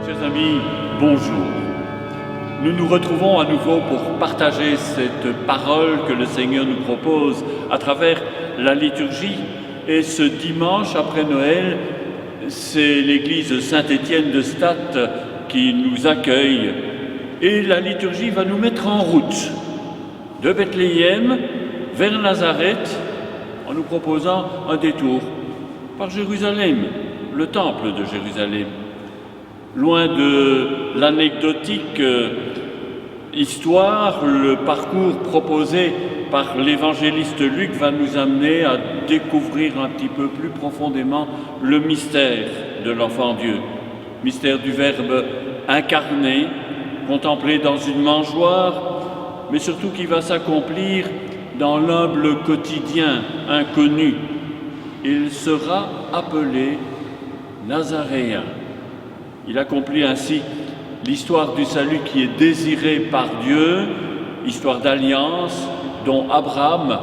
Chers amis, bonjour. Nous nous retrouvons à nouveau pour partager cette parole que le Seigneur nous propose à travers la liturgie. Et ce dimanche après Noël, c'est l'église Saint-Étienne de Statte qui nous accueille. Et la liturgie va nous mettre en route de Bethléem vers Nazareth en nous proposant un détour par Jérusalem, le temple de Jérusalem. Loin de l'anecdotique histoire, le parcours proposé par l'évangéliste Luc va nous amener à découvrir un petit peu plus profondément le mystère de l'enfant Dieu. Mystère du Verbe incarné, contemplé dans une mangeoire, mais surtout qui va s'accomplir dans l'humble quotidien inconnu. Il sera appelé Nazaréen. Il accomplit ainsi l'histoire du salut qui est désirée par Dieu, histoire d'alliance dont Abraham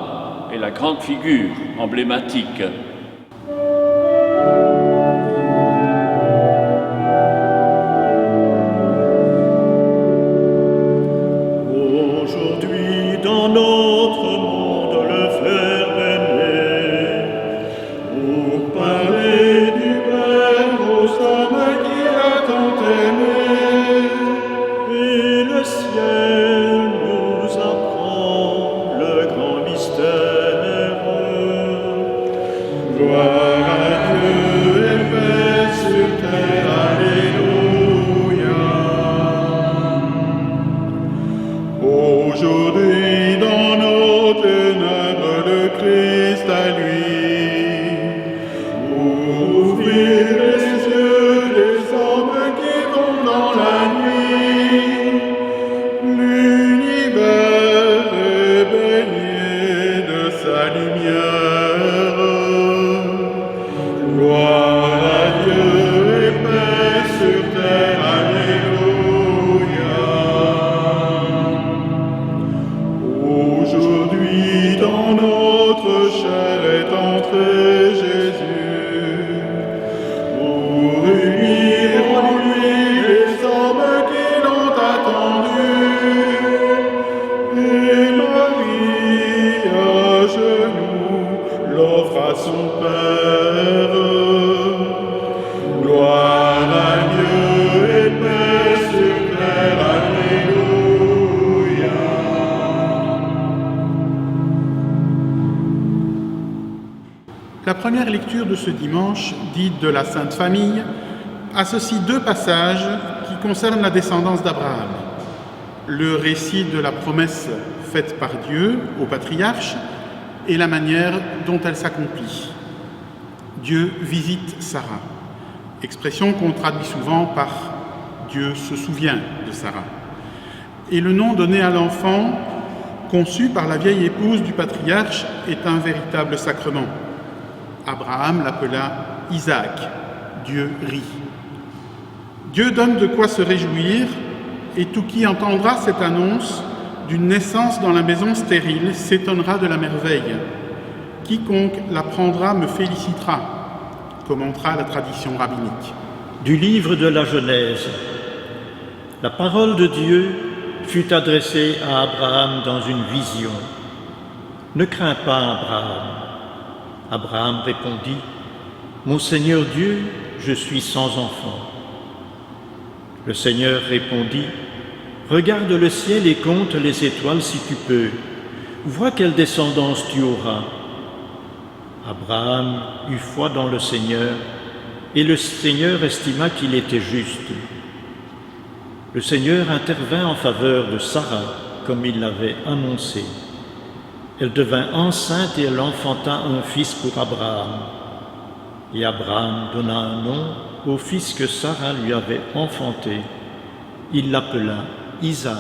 est la grande figure emblématique. Aujourd'hui dans notre monde le Verbe est né, pour parler du Père aux âmes qui a tant aimé, et le ciel nous apprend le grand mystère. Gloire à Dieu et paix sur terre, alléluia. Aujourd'hui dans nos ténèbres le Christ à lui, pour ouvrir les yeux des hommes qui vont dans la nuit. L'univers est baigné de sa lumière. Gloire à Dieu et paix sur terre, alléluia. Aujourd'hui dans notre chair est entré Jésus, pour unir en lui les hommes qui l'ont attendu. Et Marie à genoux l'offre à son Père. Gloire à Dieu et paix sur terre, alléluia. La première lecture de ce dimanche, dite de la Sainte Famille, associe deux passages qui concernent la descendance d'Abraham. Le récit de la promesse faite par Dieu au patriarche et la manière dont elle s'accomplit. Dieu visite Sarah. expression qu'on traduit souvent par « Dieu se souvient de Sarah ». Et le nom donné à l'enfant, conçu par la vieille épouse du patriarche, est un véritable sacrement. Abraham l'appela Isaac, Dieu rit. Dieu donne de quoi se réjouir, et tout qui entendra cette annonce d'une naissance dans la maison stérile s'étonnera de la merveille. Quiconque l'apprendra me félicitera, commentera la tradition rabbinique. Du livre de la Genèse. La parole de Dieu fut adressée à Abraham dans une vision. « Ne crains pas, Abraham. » Abraham répondit, « Mon Seigneur Dieu, je suis sans enfant. » Le Seigneur répondit, « Regarde le ciel et compte les étoiles si tu peux. Vois quelle descendance tu auras. » Abraham eut foi dans le Seigneur, et le Seigneur estima qu'il était juste. Le Seigneur intervint en faveur de Sarah, comme il l'avait annoncé. Elle devint enceinte et elle enfanta un fils pour Abraham. Et Abraham donna un nom au fils que Sarah lui avait enfanté. Il l'appela Isaac.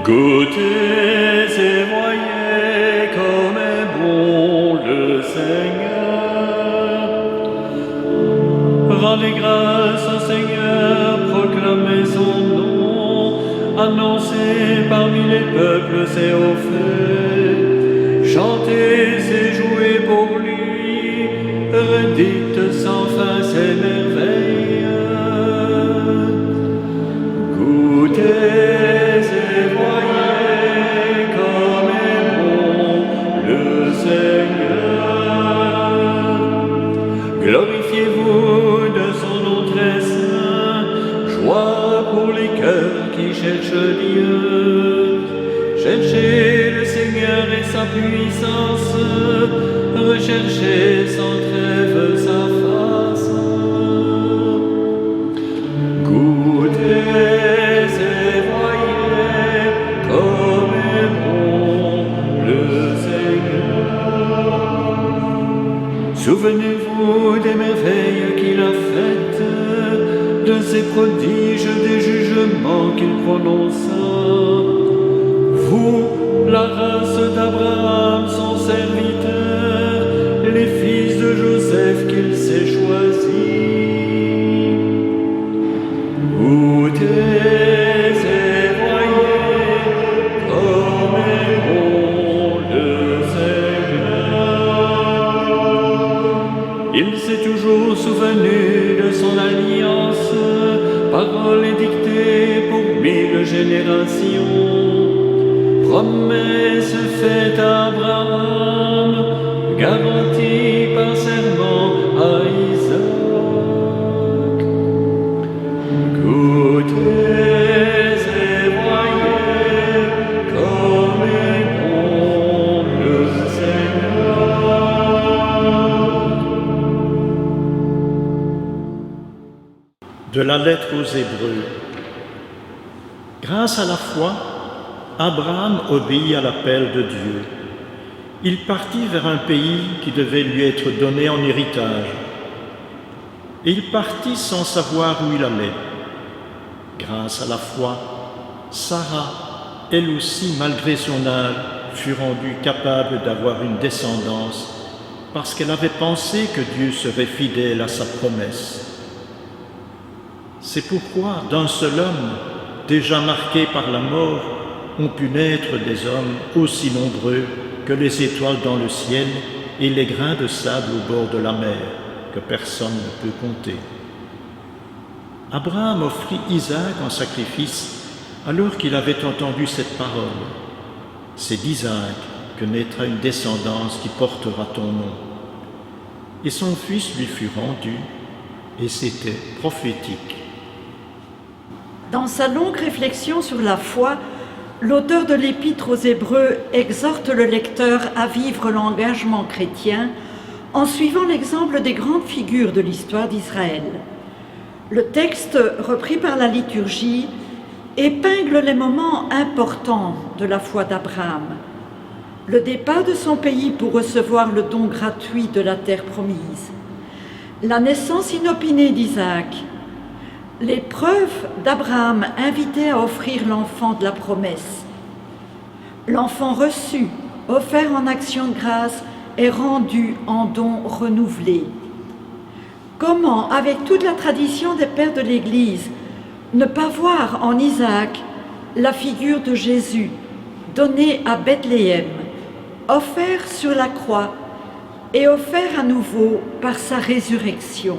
Goûtez et voyez comme est bon le Seigneur. Rendez grâce au Seigneur, proclamez son nom, annoncez parmi les peuples ses hauts faits. Chantez et jouez pour lui, redites sans fin ses merveilles. Goûtez glorifiez-vous de son nom très saint, joie pour les cœurs qui cherchent Dieu. Cherchez le Seigneur et sa puissance, recherchez sans trêve sa face. Goûtez et voyez comme est bon le Seigneur. Souvenez-vous des merveilles qu'il a faites, de ses prodiges, des jugements qu'il prononça. Vous, la race d'Abraham, son serviteur, les fils de Joseph qu'il s'est choisis. Goûtez et voyez comme est bon le Seigneur. Il s'est toujours souvenu de son alliance, parole édictée pour 1000 générations. Promesse faite à Abraham, garantie par serment à Isaac. Goûtez et voyez comme est bon le Seigneur. De la lettre aux Hébreux. Grâce à la foi, Abraham obéit à l'appel de Dieu. Il partit vers un pays qui devait lui être donné en héritage. Et il partit sans savoir où il allait. Grâce à la foi, Sarah, elle aussi, malgré son âge, fut rendue capable d'avoir une descendance parce qu'elle avait pensé que Dieu serait fidèle à sa promesse. C'est pourquoi, d'un seul homme, déjà marqué par la mort, ont pu naître des hommes aussi nombreux que les étoiles dans le ciel et les grains de sable au bord de la mer, que personne ne peut compter. Abraham offrit Isaac en sacrifice alors qu'il avait entendu cette parole. C'est d'Isaac que naîtra une descendance qui portera ton nom. Et son fils lui fut rendu, et c'était prophétique. Dans sa longue réflexion sur la foi, l'auteur de l'Épître aux Hébreux exhorte le lecteur à vivre l'engagement chrétien en suivant l'exemple des grandes figures de l'histoire d'Israël. Le texte, repris par la liturgie, épingle les moments importants de la foi d'Abraham. Le départ de son pays pour recevoir le don gratuit de la terre promise, la naissance inopinée d'Isaac, l'épreuve d'Abraham invité à offrir l'enfant de la promesse, l'enfant reçu, offert en action de grâce et rendu en don renouvelé. Comment, avec toute la tradition des pères de l'Église, ne pas voir en Isaac la figure de Jésus, donné à Bethléem, offert sur la croix et offert à nouveau par sa résurrection.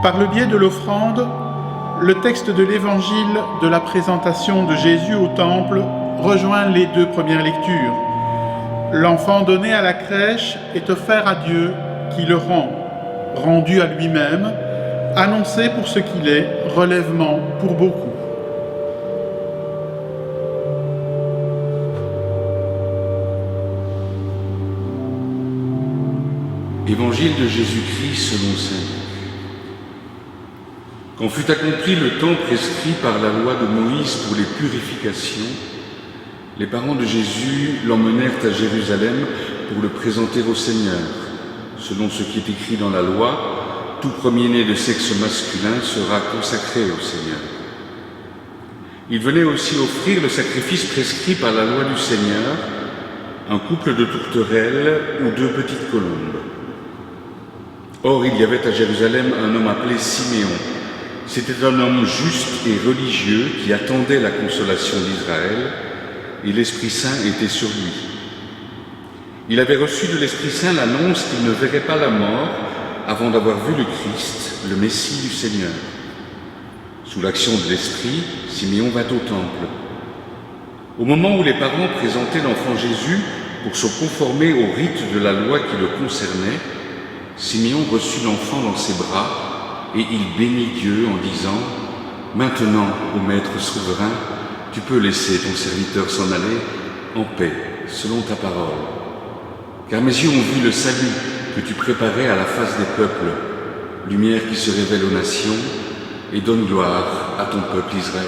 Par le biais de l'offrande, le texte de l'évangile de la présentation de Jésus au temple rejoint les deux premières lectures. L'enfant donné à la crèche est offert à Dieu qui le rend, rendu à lui-même, annoncé pour ce qu'il est, relèvement pour beaucoup. Évangile de Jésus-Christ selon saint Luc. Quand fut accompli le temps prescrit par la loi de Moïse pour les purifications, les parents de Jésus l'emmenèrent à Jérusalem pour le présenter au Seigneur. Selon ce qui est écrit dans la loi, tout premier-né de sexe masculin sera consacré au Seigneur. Il venait aussi offrir le sacrifice prescrit par la loi du Seigneur, un couple de tourterelles ou 2 petites colombes. Or, il y avait à Jérusalem un homme appelé Siméon. C'était un homme juste et religieux qui attendait la consolation d'Israël, et l'Esprit Saint était sur lui. Il avait reçu de l'Esprit Saint l'annonce qu'il ne verrait pas la mort avant d'avoir vu le Christ, le Messie du Seigneur. Sous l'action de l'Esprit, Siméon vint au temple. Au moment où les parents présentaient l'enfant Jésus pour se conformer au rite de la loi qui le concernait, Siméon reçut l'enfant dans ses bras et il bénit Dieu en disant « Maintenant, ô Maître souverain, tu peux laisser ton serviteur s'en aller en paix, selon ta parole. Car mes yeux ont vu le salut que tu préparais à la face des peuples, lumière qui se révèle aux nations et donne gloire à ton peuple Israël. »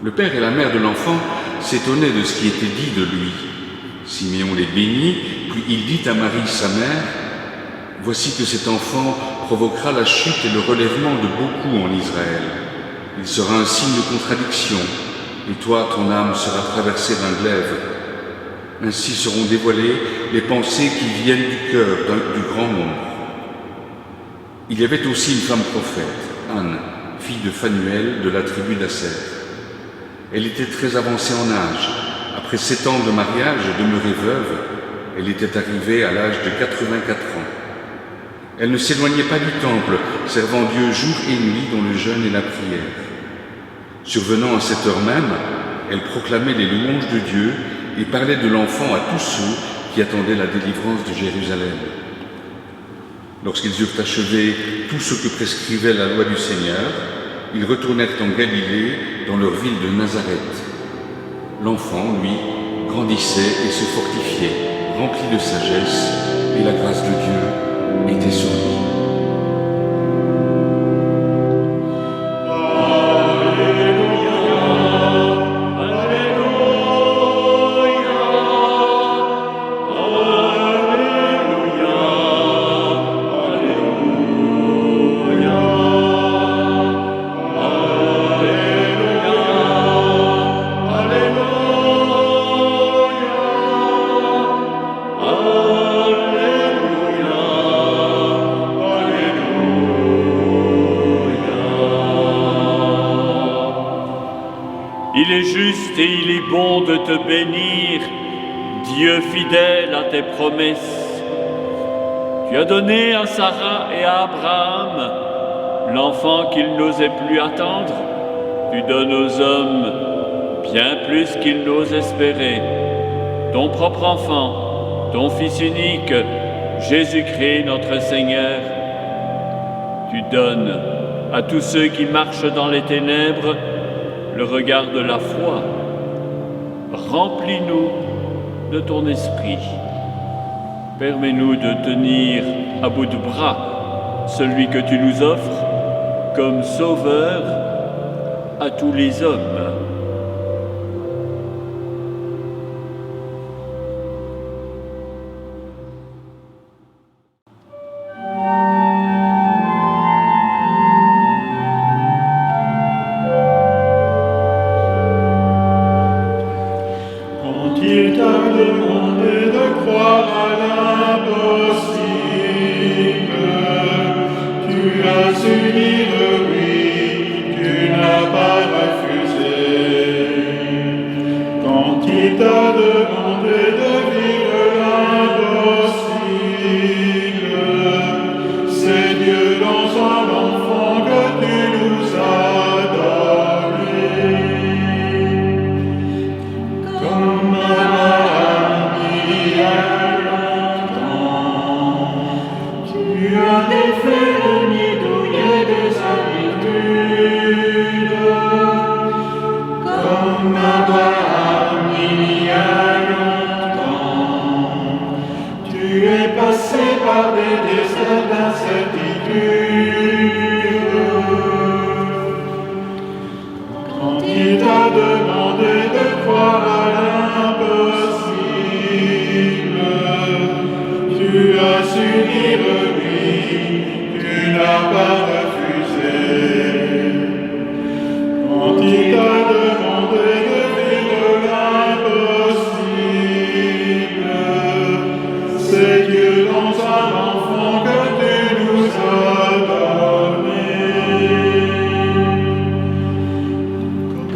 Le père et la mère de l'enfant s'étonnaient de ce qui était dit de lui. Siméon les bénit, puis il dit à Marie, sa mère, « Voici que cet enfant provoquera la chute et le relèvement de beaucoup en Israël. Il sera un signe de contradiction, et toi, ton âme sera traversée d'un glaive. Ainsi seront dévoilées les pensées qui viennent du cœur du grand nombre. » Il y avait aussi une femme prophète, Anne, fille de Phanuel de la tribu d'Aser. Elle était très avancée en âge. Après 7 ans de mariage et demeurée veuve, elle était arrivée à l'âge de 84 ans. Elle ne s'éloignait pas du temple, servant Dieu jour et nuit dans le jeûne et la prière. Survenant à cette heure même, elle proclamait les louanges de Dieu et parlait de l'enfant à tous ceux qui attendaient la délivrance de Jérusalem. Lorsqu'ils eurent achevé tout ce que prescrivait la loi du Seigneur, ils retournèrent en Galilée, dans leur ville de Nazareth. L'enfant, lui, grandissait et se fortifiait, rempli de sagesse, et la grâce de Dieu était sur lui. Il est juste et il est bon de te bénir, Dieu fidèle à tes promesses. Tu as donné à Sarah et à Abraham l'enfant qu'ils n'osaient plus attendre. Tu donnes aux hommes bien plus qu'ils n'osent espérer. Ton propre enfant, ton Fils unique, Jésus-Christ notre Seigneur. Tu donnes à tous ceux qui marchent dans les ténèbres le regard de la foi. Remplis-nous de ton esprit. Permets-nous de tenir à bout de bras celui que tu nous offres comme sauveur à tous les hommes. Il t'a demandé de croire à l'impossible. Tu as su dire oui, tu n'as pas refusé. Quand il t'a demandé de vivre l'impossible, c'est Dieu dans son enfant que tu nous as donné. Comme tu as défait le nid douillet des habitudes, comme Abraham il y a longtemps. Tu es passé par des déserts d'incertitude. Quand il t'a demandé de croire à l'impossible, tu as su dire oui, tu n'as pas refusé. Quand il t'a demandé de vivre l'impossible, c'est Dieu dans un enfant que tu nous as donné.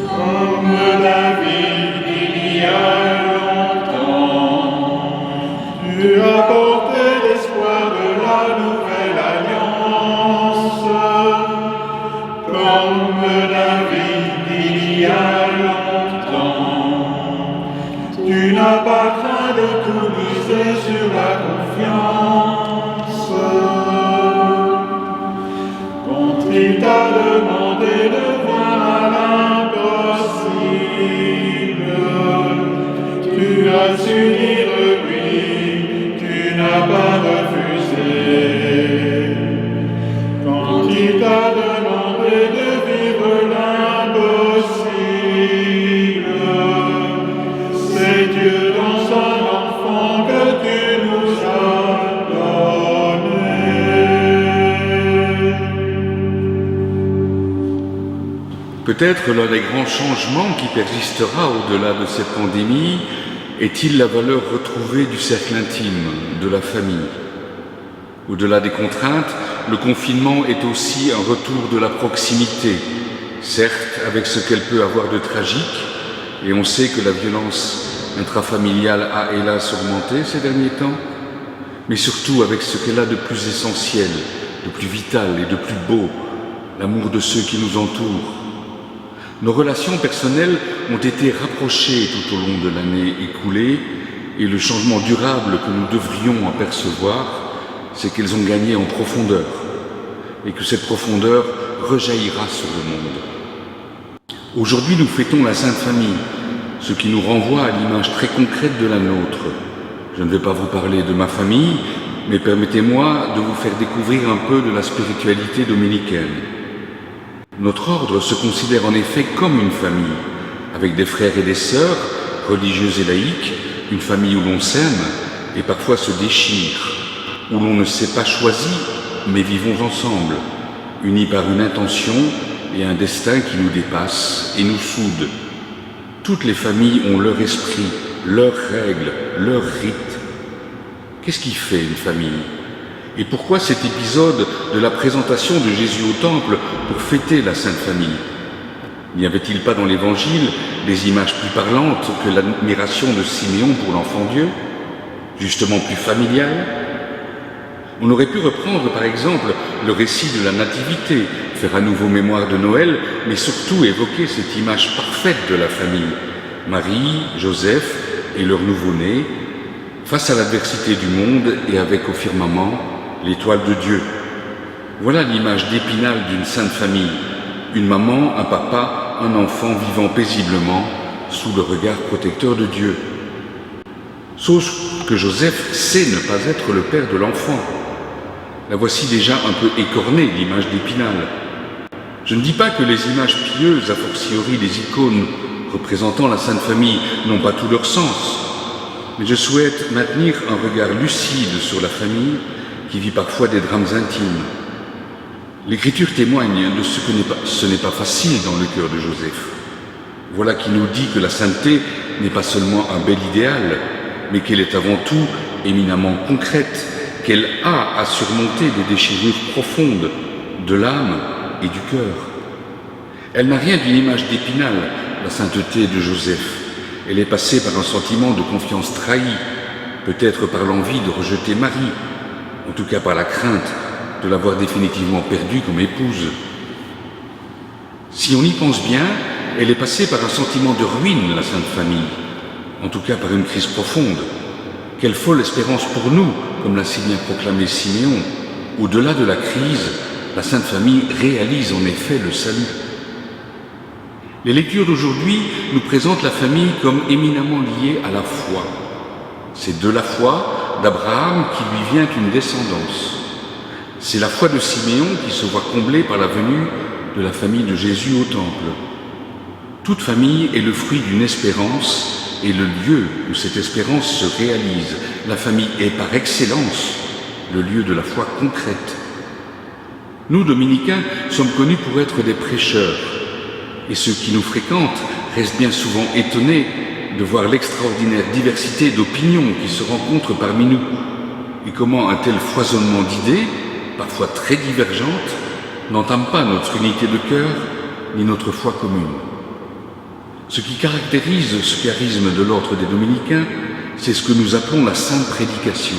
Comme David il y a longtemps, tu as porté l'espoir de la nouvelle alliance. Comme David il y a longtemps, tu n'as pas craint de tout miser sur la confiance. Quand il t'a demandé de voir à l'impossible, tu as su dire oui, tu n'as pas refusé. Quand il t'a demandé de vivre l'impossible, c'est Dieu dans son enfant que tu nous as donné. Peut-être l'un des grands changements qui persistera au-delà de cette pandémie est-il la valeur retrouvée du cercle intime, de la famille. Au-delà des contraintes, le confinement est aussi un retour de la proximité, certes avec ce qu'elle peut avoir de tragique, et on sait que la violence intrafamiliale a hélas augmenté ces derniers temps, mais surtout avec ce qu'elle a de plus essentiel, de plus vital et de plus beau, l'amour de ceux qui nous entourent. Nos relations personnelles ont été rapprochées tout au long de l'année écoulée, et le changement durable que nous devrions apercevoir, c'est qu'elles ont gagné en profondeur, et que cette profondeur rejaillira sur le monde. Aujourd'hui, nous fêtons la Sainte Famille, ce qui nous renvoie à l'image très concrète de la nôtre. Je ne vais pas vous parler de ma famille, mais permettez-moi de vous faire découvrir un peu de la spiritualité dominicaine. Notre ordre se considère en effet comme une famille, avec des frères et des sœurs, religieux et laïques, une famille où l'on s'aime et parfois se déchire, où l'on ne s'est pas choisi, mais vivons ensemble, unis par une intention et un destin qui nous dépasse et nous soude. Toutes les familles ont leur esprit, leurs règles, leurs rites. Qu'est-ce qui fait une famille ? Et pourquoi cet épisode de la présentation de Jésus au Temple pour fêter la Sainte Famille ? N'y avait-il pas dans l'Évangile des images plus parlantes que l'admiration de Siméon pour l'enfant Dieu, justement plus familiale? On aurait pu reprendre par exemple le récit de la Nativité, faire à nouveau mémoire de Noël, mais surtout évoquer cette image parfaite de la famille, Marie, Joseph et leur nouveau-né, face à l'adversité du monde et avec au firmament l'étoile de Dieu. Voilà l'image d'Épinal d'une sainte famille, une maman, un papa, un enfant vivant paisiblement sous le regard protecteur de Dieu. Sauf que Joseph sait ne pas être le père de l'enfant. La voici déjà un peu écornée, l'image d'Épinal. Je ne dis pas que les images pieuses, a fortiori les icônes représentant la Sainte Famille, n'ont pas tout leur sens, mais je souhaite maintenir un regard lucide sur la famille qui vit parfois des drames intimes. L'Écriture témoigne de ce n'est pas facile dans le cœur de Joseph. Voilà qui nous dit que la sainteté n'est pas seulement un bel idéal, mais qu'elle est avant tout éminemment concrète, qu'elle a à surmonter des déchirures profondes de l'âme et du cœur. Elle n'a rien d'une image d'Épinal, la sainteté de Joseph. Elle est passée par un sentiment de confiance trahi, peut-être par l'envie de rejeter Marie, en tout cas par la crainte de l'avoir définitivement perdue comme épouse. Si on y pense bien, elle est passée par un sentiment de ruine, la Sainte Famille, en tout cas par une crise profonde. Quelle folle espérance pour nous, comme l'a si bien proclamé Siméon. Au-delà de la crise, la Sainte Famille réalise en effet le salut. Les lectures d'aujourd'hui nous présentent la famille comme éminemment liée à la foi. C'est de la foi d'Abraham qui lui vient une descendance. C'est la foi de Siméon qui se voit comblée par la venue de la famille de Jésus au temple. Toute famille est le fruit d'une espérance et le lieu où cette espérance se réalise. La famille est par excellence le lieu de la foi concrète. Nous, dominicains, sommes connus pour être des prêcheurs, et ceux qui nous fréquentent restent bien souvent étonnés de voir l'extraordinaire diversité d'opinions qui se rencontrent parmi nous, et comment un tel foisonnement d'idées, parfois très divergentes, n'entame pas notre unité de cœur ni notre foi commune. Ce qui caractérise ce charisme de l'ordre des Dominicains, c'est ce que nous appelons la sainte prédication,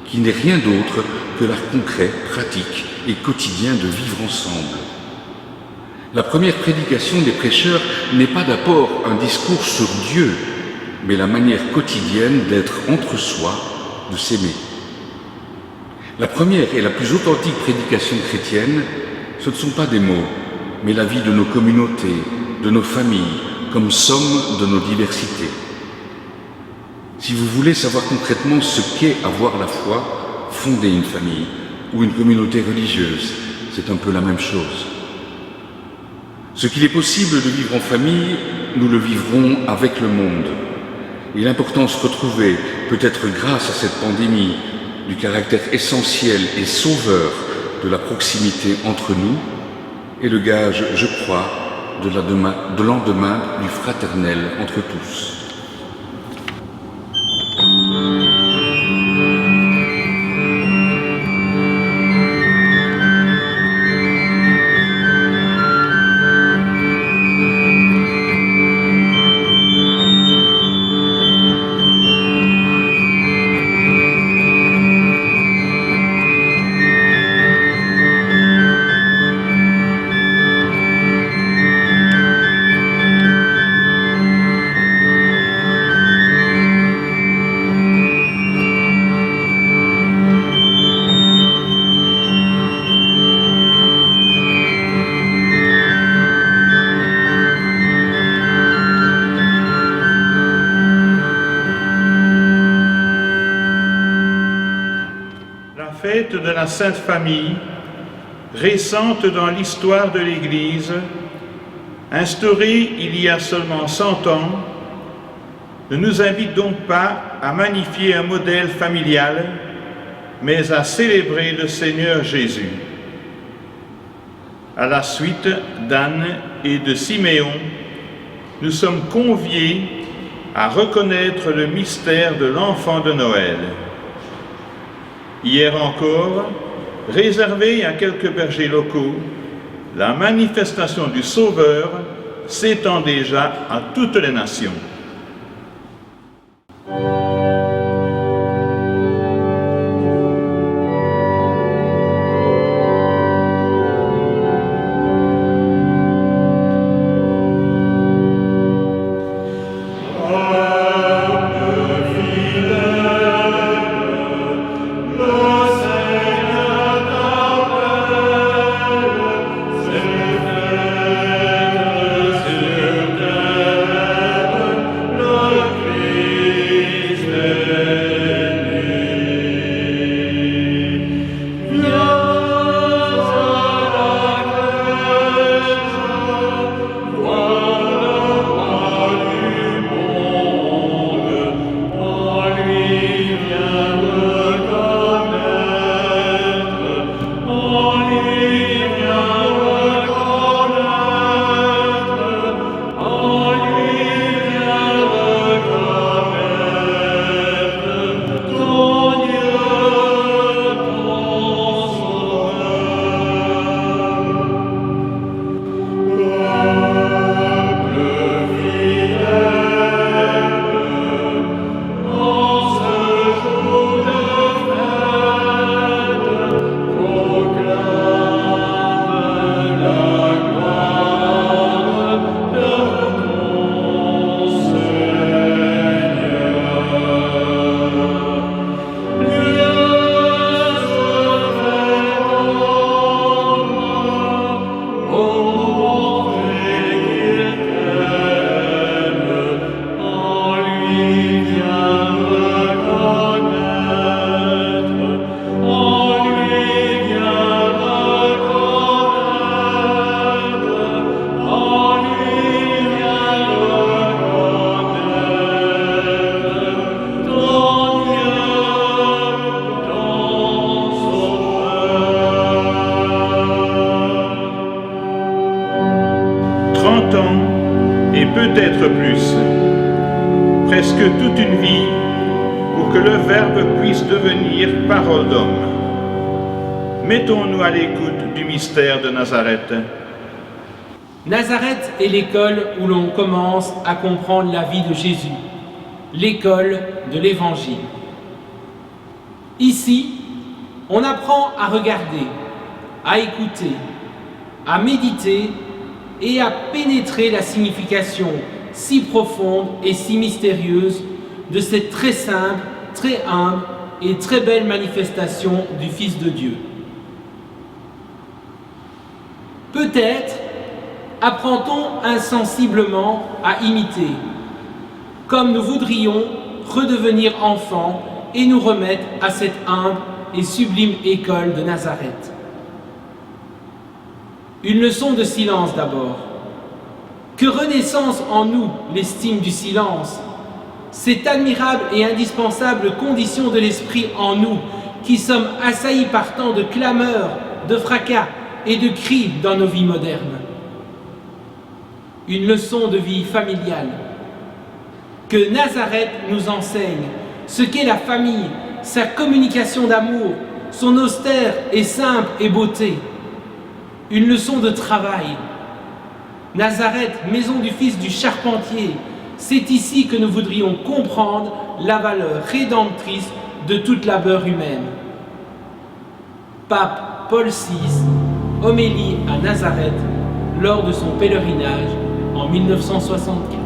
qui n'est rien d'autre que l'art concret, pratique et quotidien de vivre ensemble. La première prédication des prêcheurs n'est pas d'abord un discours sur Dieu, mais la manière quotidienne d'être entre soi, de s'aimer. La première et la plus authentique prédication chrétienne, ce ne sont pas des mots, mais la vie de nos communautés, de nos familles, comme somme de nos diversités. Si vous voulez savoir concrètement ce qu'est avoir la foi, fonder une famille ou une communauté religieuse, c'est un peu la même chose. Ce qu'il est possible de vivre en famille, nous le vivrons avec le monde. Et l'importance retrouvée, peut-être grâce à cette pandémie, du caractère essentiel et sauveur de la proximité entre nous, est le gage, je crois, de l'endemain du fraternel entre tous. Fête de la Sainte Famille, récente dans l'histoire de l'Église, instaurée il y a seulement 100 ans, ne nous invite donc pas à magnifier un modèle familial, mais à célébrer le Seigneur Jésus. À la suite d'Anne et de Siméon, nous sommes conviés à reconnaître le mystère de l'enfant de Noël. Hier encore, réservé à quelques bergers locaux, la manifestation du Sauveur s'étend déjà à toutes les nations. Peut-être plus, presque toute une vie, pour que le Verbe puisse devenir parole d'homme. Mettons-nous à l'écoute du mystère de Nazareth. Nazareth est l'école où l'on commence à comprendre la vie de Jésus, l'école de l'Évangile. Ici, on apprend à regarder, à écouter, à méditer et à pénétrer la signification si profonde et si mystérieuse de cette très simple, très humble et très belle manifestation du Fils de Dieu. Peut-être apprend-on insensiblement à imiter, comme nous voudrions redevenir enfants et nous remettre à cette humble et sublime école de Nazareth. Une leçon de silence d'abord. Que renaissance en nous l'estime du silence, cette admirable et indispensable condition de l'esprit en nous, qui sommes assaillis par tant de clameurs, de fracas et de cris dans nos vies modernes. Une leçon de vie familiale. Que Nazareth nous enseigne ce qu'est la famille, sa communication d'amour, son austère et simple et beauté. Une leçon de travail. Nazareth, maison du fils du charpentier, c'est ici que nous voudrions comprendre la valeur rédemptrice de toute labeur humaine. Pape Paul VI, homélie à Nazareth lors de son pèlerinage en 1964.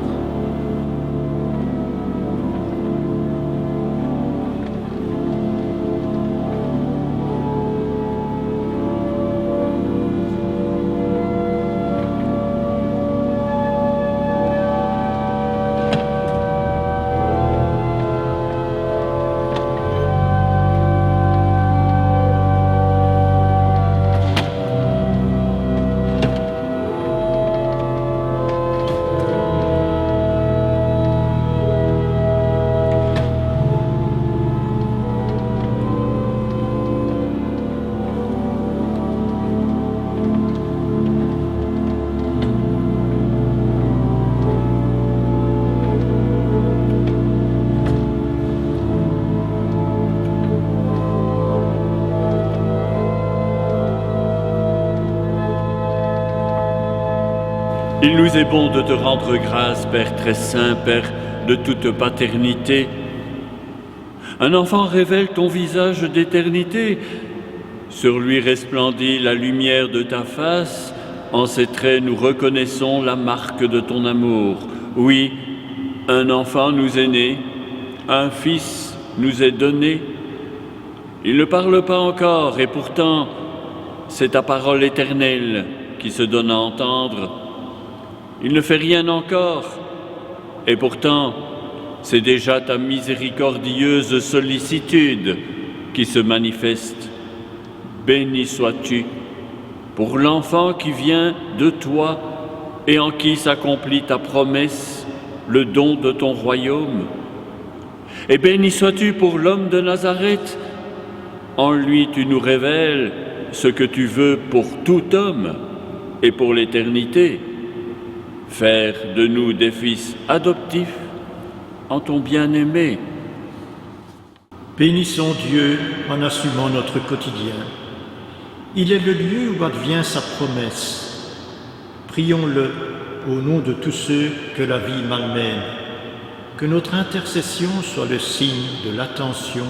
Il nous est bon de te rendre grâce, Père très saint, Père de toute paternité. Un enfant révèle ton visage d'éternité. Sur lui resplendit la lumière de ta face. En ses traits, nous reconnaissons la marque de ton amour. Oui, un enfant nous est né, un fils nous est donné. Il ne parle pas encore, et pourtant, c'est ta parole éternelle qui se donne à entendre. Il ne fait rien encore, et pourtant, c'est déjà ta miséricordieuse sollicitude qui se manifeste. Béni sois-tu pour l'enfant qui vient de toi et en qui s'accomplit ta promesse, le don de ton royaume. Et béni sois-tu pour l'homme de Nazareth. En lui, tu nous révèles ce que tu veux pour tout homme et pour l'éternité. Faire de nous des fils adoptifs en ton bien-aimé. Bénissons Dieu en assumant notre quotidien. Il est le lieu où advient sa promesse. Prions-le au nom de tous ceux que la vie malmène. Que notre intercession soit le signe de l'attention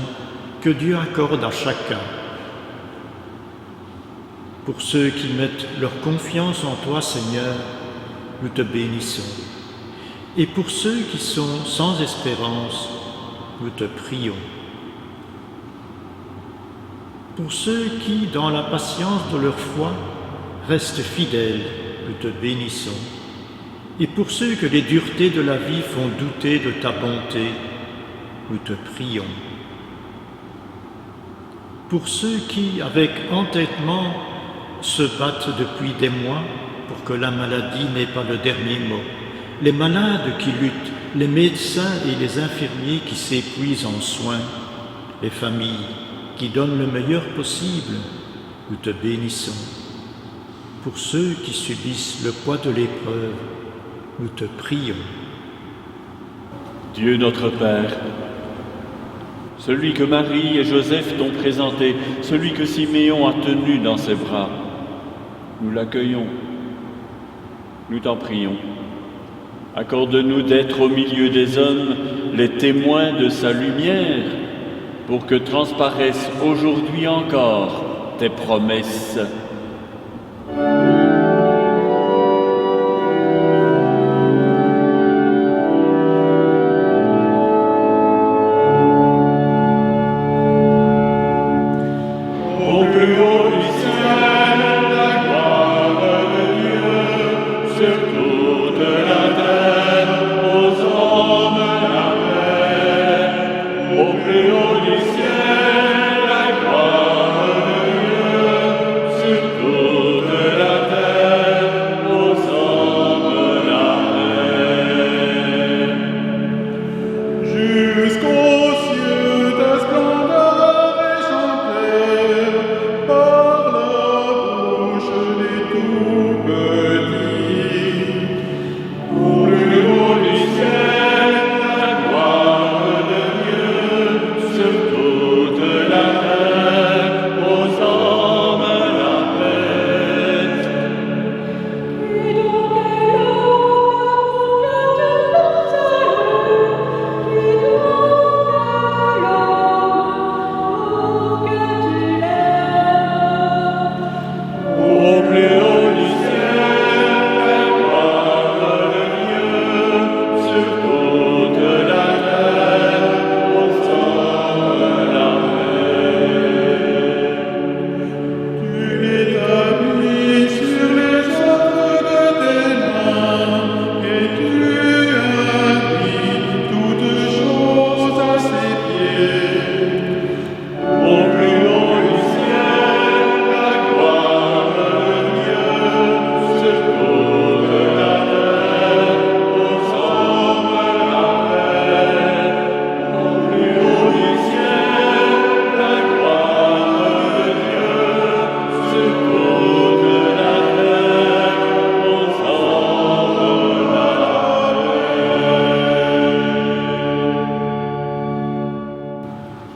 que Dieu accorde à chacun. Pour ceux qui mettent leur confiance en toi, Seigneur, nous te bénissons. Et pour ceux qui sont sans espérance, nous te prions. Pour ceux qui, dans la patience de leur foi, restent fidèles, nous te bénissons. Et pour ceux que les duretés de la vie font douter de ta bonté, nous te prions. Pour ceux qui, avec entêtement, se battent depuis des mois pour que la maladie n'ait pas le dernier mot, les malades qui luttent, les médecins et les infirmiers qui s'épuisent en soins, les familles qui donnent le meilleur possible, nous te bénissons. Pour ceux qui subissent le poids de l'épreuve, nous te prions. Dieu notre Père, celui que Marie et Joseph t'ont présenté, celui que Siméon a tenu dans ses bras, nous l'accueillons, nous t'en prions. Accorde-nous d'être au milieu des hommes les témoins de sa lumière, pour que transparaissent aujourd'hui encore tes promesses.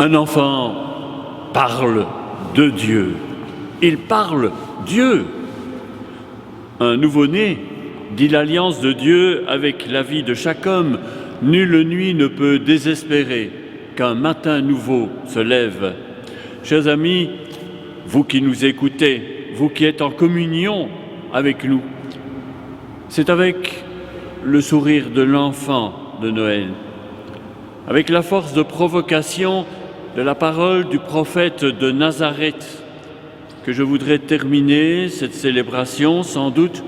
Un enfant parle de Dieu. Il parle Dieu. Un nouveau-né dit l'alliance de Dieu avec la vie de chaque homme, nulle nuit ne peut désespérer qu'un matin nouveau se lève. Chers amis, vous qui nous écoutez, vous qui êtes en communion avec nous, c'est avec le sourire de l'enfant de Noël, avec la force de provocation de la parole du prophète de Nazareth, que je voudrais terminer cette célébration sans doute,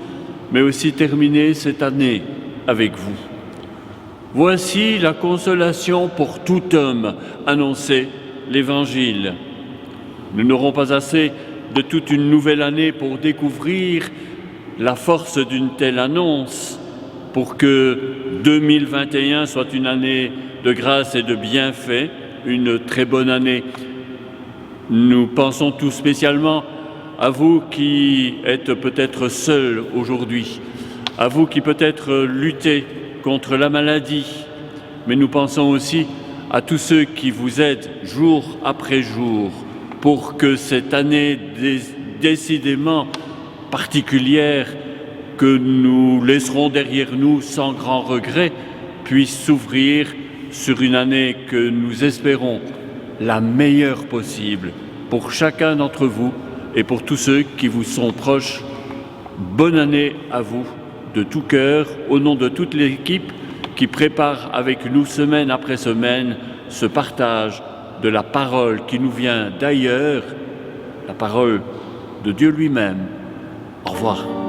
mais aussi terminer cette année avec vous. Voici la consolation pour tout homme, annonçait l'Évangile. Nous n'aurons pas assez de toute une nouvelle année pour découvrir la force d'une telle annonce, pour que 2021 soit une année de grâce et de bienfaits, une très bonne année. Nous pensons tout spécialement à vous qui êtes peut-être seuls aujourd'hui, à vous qui peut-être luttez contre la maladie, mais nous pensons aussi à tous ceux qui vous aident jour après jour pour que cette année décidément particulière que nous laisserons derrière nous sans grand regret puisse s'ouvrir sur une année que nous espérons la meilleure possible pour chacun d'entre vous et pour tous ceux qui vous sont proches. Bonne année à vous de tout cœur, au nom de toute l'équipe qui prépare avec nous semaine après semaine ce partage de la parole qui nous vient d'ailleurs, la parole de Dieu lui-même. Au revoir.